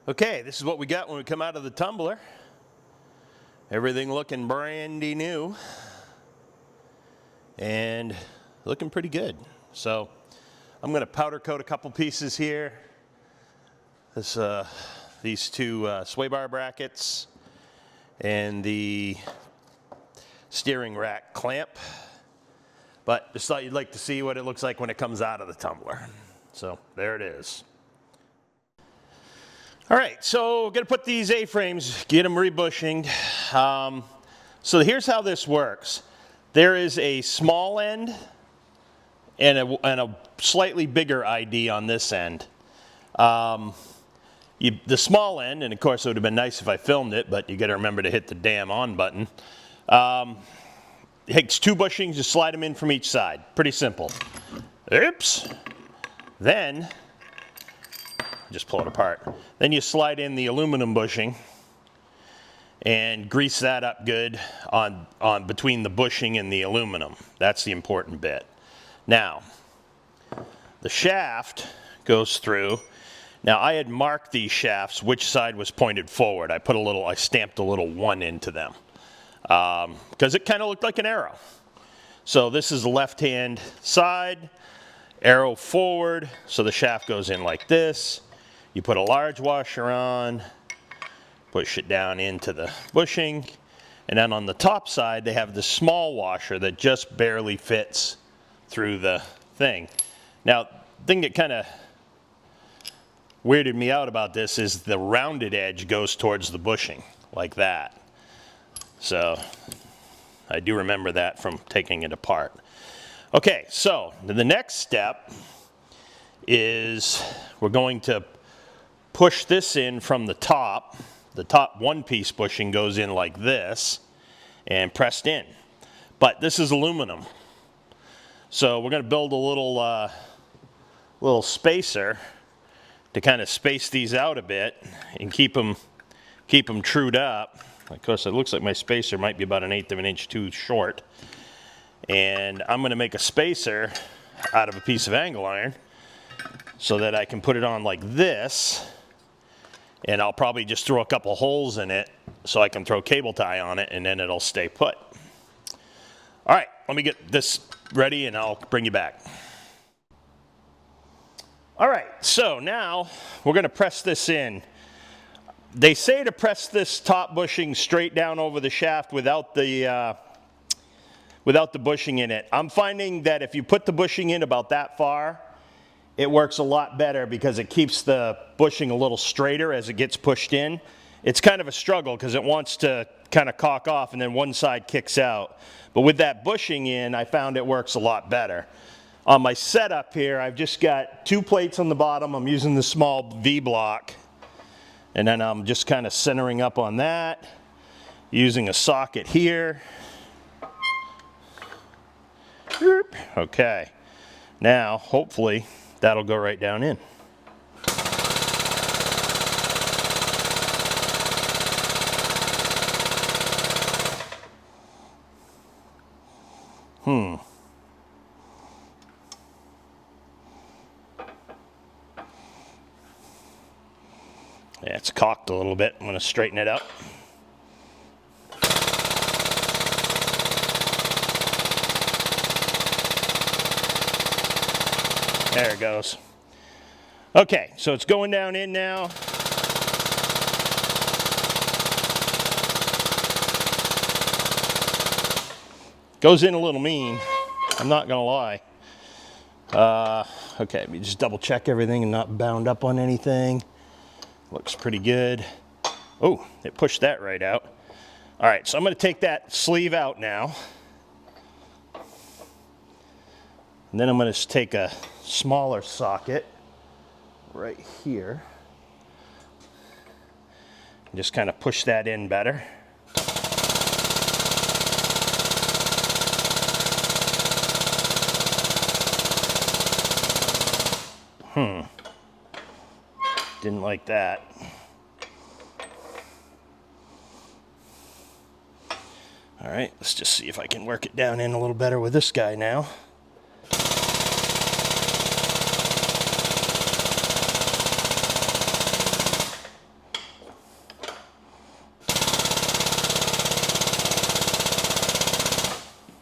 Okay, this is what we got when we come out of the tumbler. Everything looking brandy new and looking pretty good. So I'm going to powder coat a couple pieces here. These two sway bar brackets and the steering rack clamp. But just thought you'd like to see what it looks like when it comes out of the tumbler. So there it is. All right, so we're going to put these A-frames, get them rebushinged. So here's how this works. There is a small end and a slightly bigger ID on this end. The small end, and of course it would have been nice if I filmed it, but you got to remember to hit the damn on button. It takes 2 bushings, just slide them in from each side. Pretty simple. Oops. Then, just pull it apart. Then you slide in the aluminum bushing and grease that up good on between the bushing and the aluminum. That's the important bit. Now, the shaft goes through. Now, I had marked these shafts which side was pointed forward. I stamped a little 1 into them because it kind of looked like an arrow. So this is the left-hand side, arrow forward, so the shaft goes in like this. You put a large washer on, push it down into the bushing, and then on the top side they have the small washer that just barely fits through the thing. Now, the thing that kind of weirded me out about this is the rounded edge goes towards the bushing, like that. So, I do remember that from taking it apart. Okay, so the next step is we're going to push this in from the top. The top one-piece bushing goes in like this and pressed in. But this is aluminum. So we're going to build a little spacer to kind of space these out a bit and keep them trued up. Of course, it looks like my spacer might be about 1/8 of an inch too short. And I'm going to make a spacer out of a piece of angle iron so that I can put it on like this. And I'll probably just throw a couple holes in it so I can throw cable tie on it and then it'll stay put. All right, let me get this ready and I'll bring you back. All right, so now we're going to press this in. They say to press this top bushing straight down over the shaft without the bushing in it. I'm finding that if you put the bushing in about that far, it works a lot better because it keeps the bushing a little straighter as it gets pushed in. It's kind of a struggle because it wants to kind of cock off and then one side kicks out. But with that bushing in, I found it works a lot better. On my setup here, I've just got 2 plates on the bottom. I'm using the small V block. And then I'm just kind of centering up on that, using a socket here. Okay. Now, hopefully, that'll go right down in. Yeah, it's cocked a little bit. I'm going to straighten it up. There it goes. Okay, so it's going down in now. Goes in a little mean, I'm not gonna lie. Okay, let me just double check everything and not bound up on anything. Looks pretty good. Oh, it pushed that right out. All right, so I'm gonna take that sleeve out now. And then I'm going to take a smaller socket right here and just kind of push that in better. Didn't like that. All right, let's just see if I can work it down in a little better with this guy now.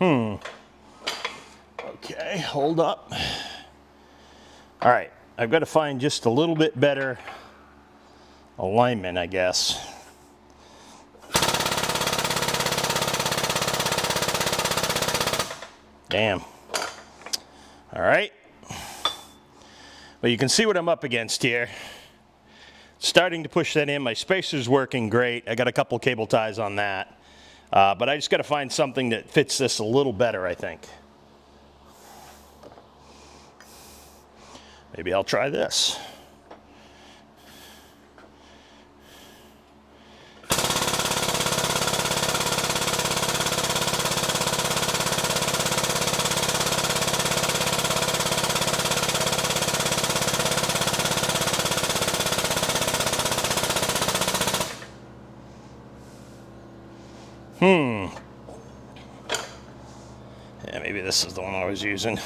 Okay, hold up. All right, I've got to find just a little bit better alignment, I guess. Damn. All right. Well, you can see what I'm up against here. Starting to push that in. My spacer's working great. I got a couple cable ties on that. But I just got to find something that fits this a little better, I think. Maybe I'll try this. Yeah, maybe this is the one I was using.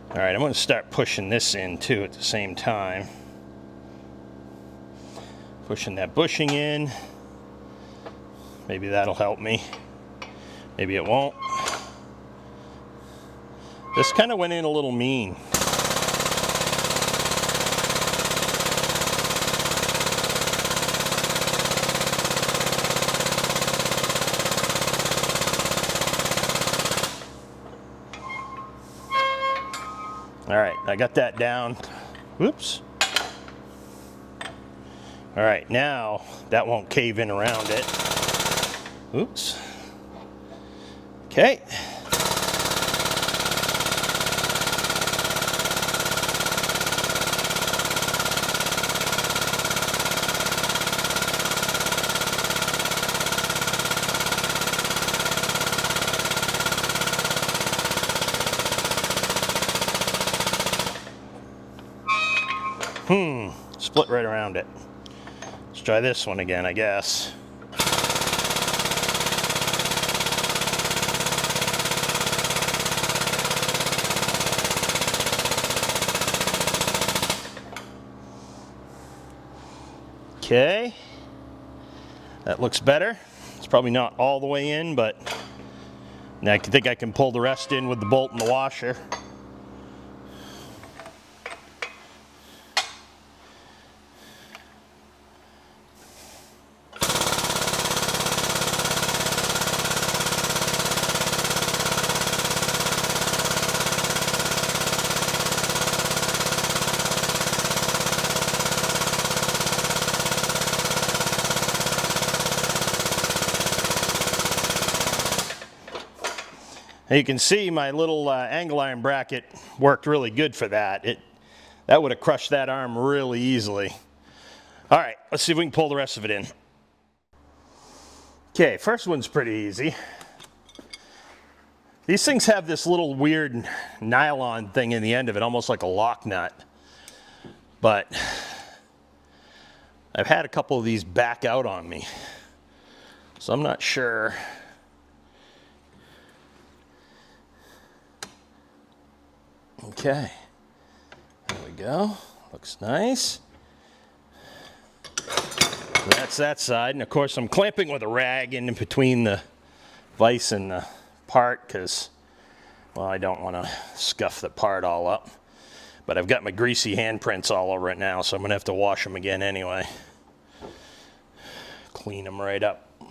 All right, I'm going to start pushing this in too at the same time. Pushing that bushing in. Maybe that'll help me. Maybe it won't. This kind of went in a little mean. All right, I got that down. Whoops. All right, now that won't cave in around it. Oops. Okay. Split right around it. Let's try this one again, I guess. Okay. That looks better. It's probably not all the way in, but I think I can pull the rest in with the bolt and the washer. Now you can see my little angle iron bracket worked really good for that. That would have crushed that arm really easily. All right, let's see if we can pull the rest of it in. Okay, first one's pretty easy. These things have this little weird nylon thing in the end of it, almost like a lock nut. But I've had a couple of these back out on me, so I'm not sure. Okay, there we go. Looks nice. So that's that side, and of course I'm clamping with a rag in between the vise and the part because, well, I don't want to scuff the part all up. But I've got my greasy handprints all over it now, so I'm going to have to wash them again anyway. Clean them right up.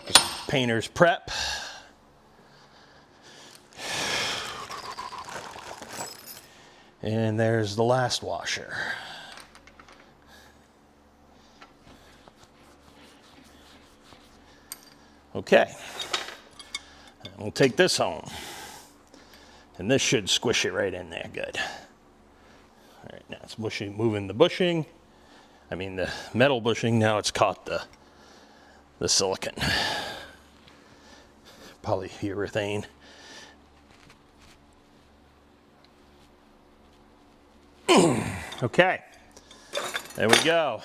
Just painter's prep. And there's the last washer. Okay, and we'll take this home. And this should squish it right in there, good. All right, now it's moving the bushing. I mean the metal bushing, now it's caught the silicone. Polyurethane. Okay, there we go.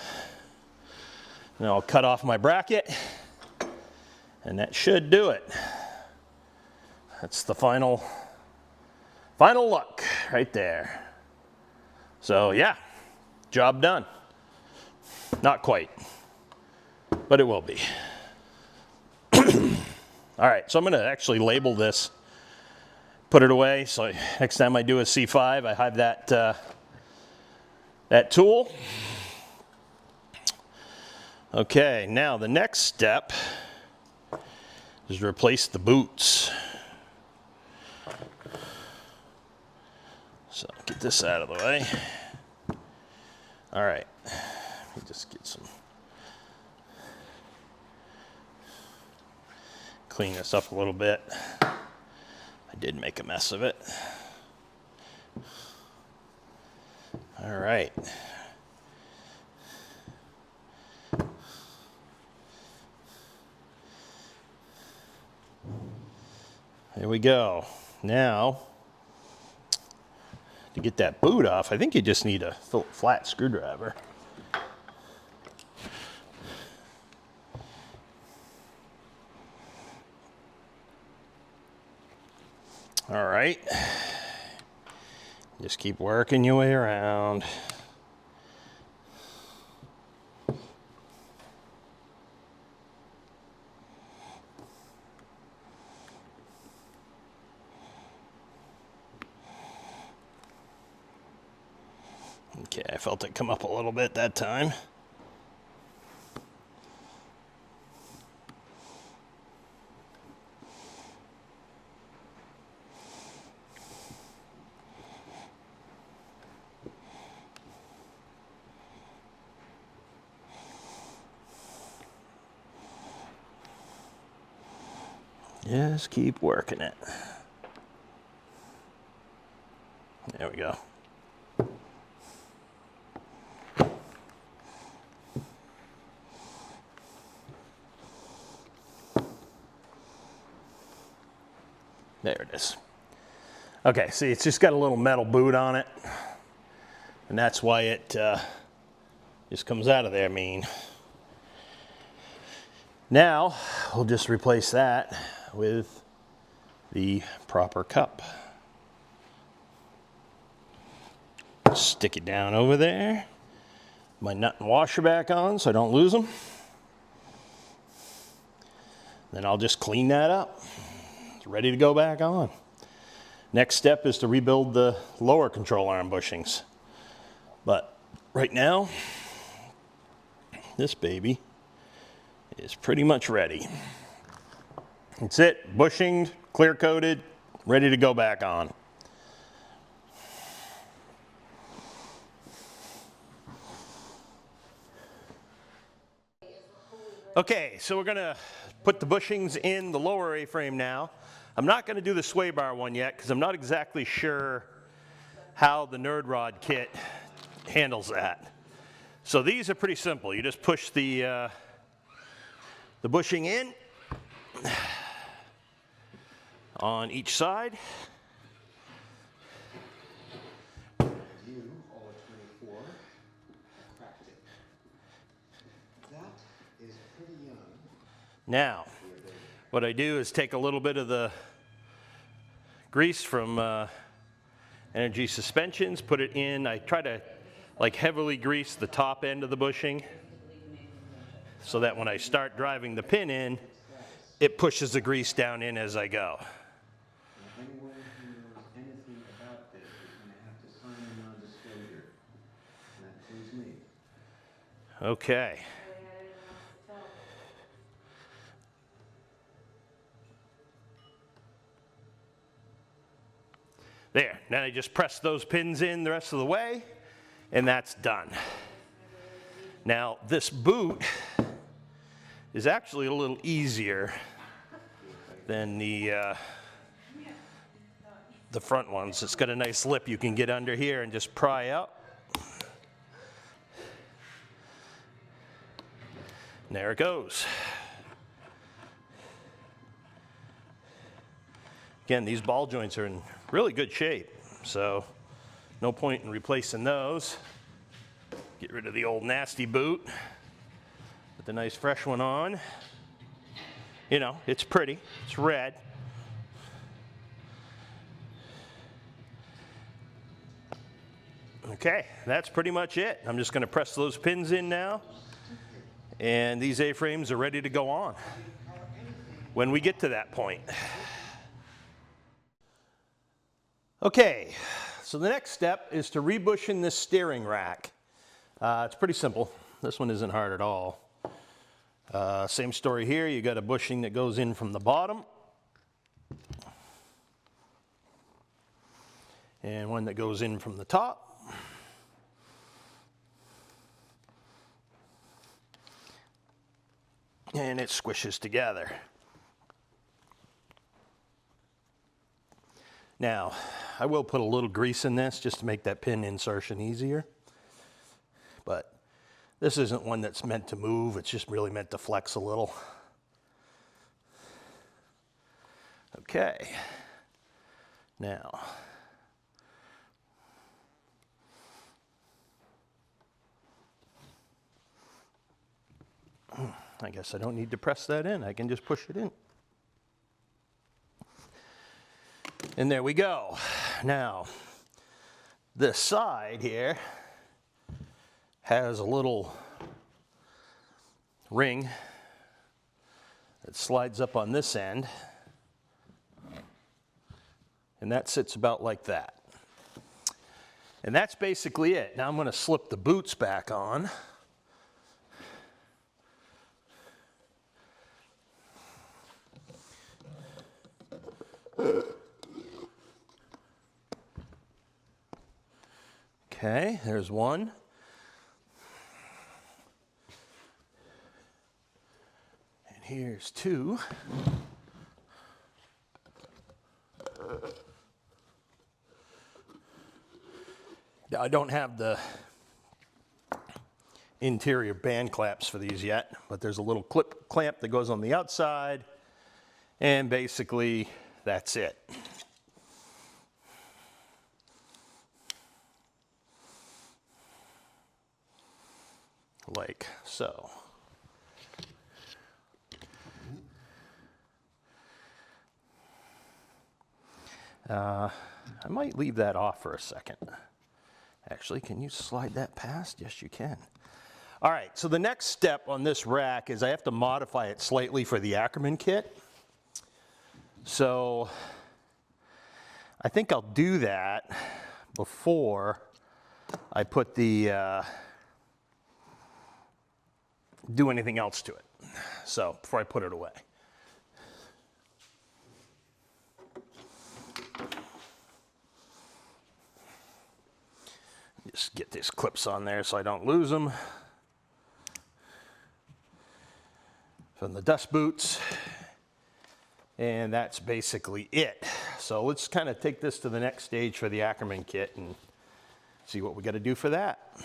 Now I'll cut off my bracket, and that should do it. That's the final look right there. So yeah, job done. Not quite. but it will be. All right, so I'm going to actually label this, put it away, so next time I do a C5, I have that tool. Okay, now the next step is to replace the boots. So get this out of the way. All right, let me just get some, clean this up a little bit. I did make a mess of it. All right. There we go. Now, to get that boot off, I think you just need a flat screwdriver. All right. Just keep working your way around. Okay, I felt it come up a little bit that time. Just keep working it. There we go. There it is. Okay, see, it's just got a little metal boot on it, and that's why it just comes out of there mean. Now, we'll just replace that with the proper cup. Stick it down over there. My nut and washer back on so I don't lose them. Then I'll just clean that up. It's ready to go back on. Next step is to rebuild the lower control arm bushings. But right now, this baby is pretty much ready. That's it, bushinged, clear coated, ready to go back on. Okay, so we're gonna put the bushings in the lower A-frame now. I'm not gonna do the sway bar one yet because I'm not exactly sure how the Nerd Rod kit handles that. So these are pretty simple. You just push the bushing in on each side. Now, what I do is take a little bit of the grease from Energy Suspensions, put it in. I try to like heavily grease the top end of the bushing so that when I start driving the pin in, it pushes the grease down in as I go. Anyone who knows anything about this is going to have to sign a non-disclosure. And that includes me. Okay. There, now I just press those pins in the rest of the way, and that's done. Now, this boot is actually a little easier than the front ones. It's got a nice lip you can get under here and just pry up. And there it goes. Again, these ball joints are in really good shape, so no point in replacing those. Get rid of the old nasty boot. Put the nice fresh one on. You know, it's pretty, it's red. Okay, that's pretty much it. I'm just going to press those pins in now, And these A-frames are ready to go on when we get to that point. Okay, so the next step is to rebushing this steering rack. It's pretty simple. This one isn't hard at all. Same story here. You got a bushing that goes in from the bottom and one that goes in from the top. And it squishes together. Now, I will put a little grease in this just to make that pin insertion easier. But this isn't one that's meant to move, it's just really meant to flex a little. Okay. Now, I guess I don't need to press that in, I can just push it in. And there we go. Now, this side here has a little ring that slides up on this end, and that sits about like that. And that's basically it. Now I'm going to slip the boots back on. Okay, there's one. And here's two. I don't have the interior band clamps for these yet, but there's a little clip clamp that goes on the outside, and basically that's it. Like so. I might leave that off for a second. Actually, can you slide that past? Yes, you can. All right, so the next step on this rack is I have to modify it slightly for the Ackerman kit. So I think I'll do that before I put the do anything else to it. So before I put it away. Just get these clips on there so I don't lose them. From the dust boots. And that's basically it. So let's kind of take this to the next stage for the Ackerman kit and see what we got to do for that.